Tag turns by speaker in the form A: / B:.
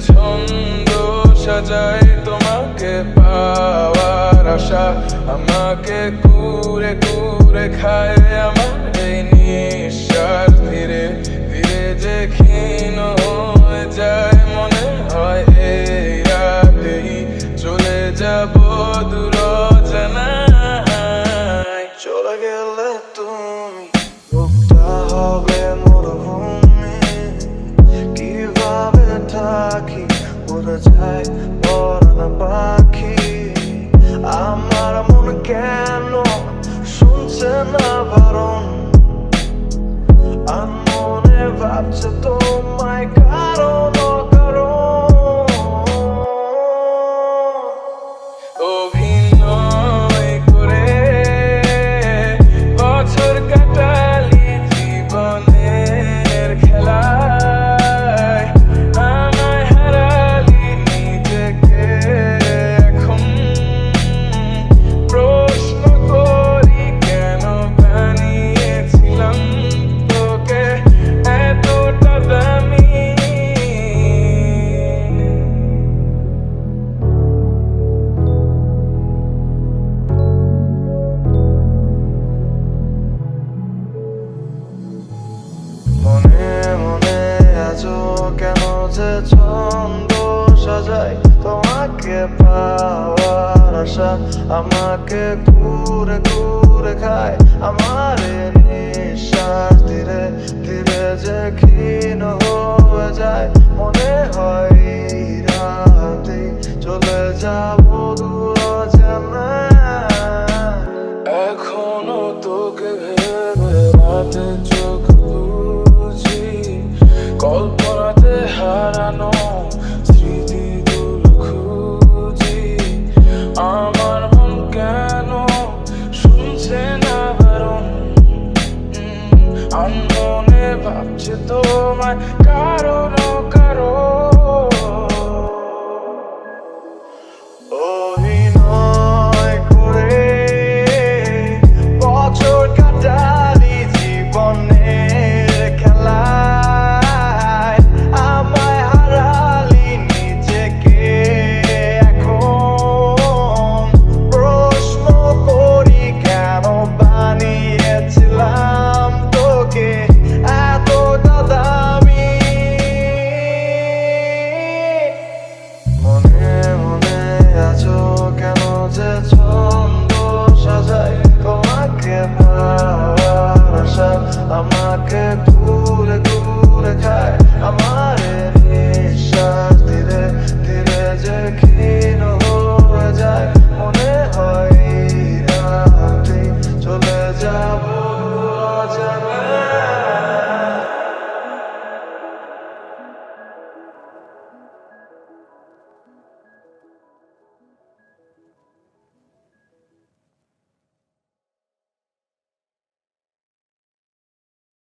A: ছন্দ সাজাই তোমাকে পাওয়ার আশা আমাকে কুরে কুরে খায় আমার এই নিঃশ্বাস ধীরে ধীরে যে ক্ষীণ হয়ে যায় মনে হয় এই রাতেই চলে যাব দূর অজানায়। চলে গেলে তুমি বুকটা হবে মরুভূমি, কিভাবে থাকি উড়ে যায় পরাণ পাখি। আমার মন কেন শুনছে না বারণ, আর মনে ভাবছে তোমায় কারণ অকারণ। অভিনয় করে বছর কাটালি জীবনের খেলায়, আমায় হারালি নিজেকে এখন। প্রশ্ন করি কেন বানিয়েছিলাম তোকে এতটা দামি। মনে মনে আজও কেন যে ছন্দ সাজাই তোমাকে পাওয়ার আশা আমাকে ঘুরে ঘুরে খায় আমার নিঃশ্বাস ধীরে ধীরে যে ক্ষীণ হয়ে যায় মনে হয় রাতে চলে যাব দূর অজানায়। এখনো তোকে ভেবে রাতে চোখ বুঝি, কল্পনাতে হারানো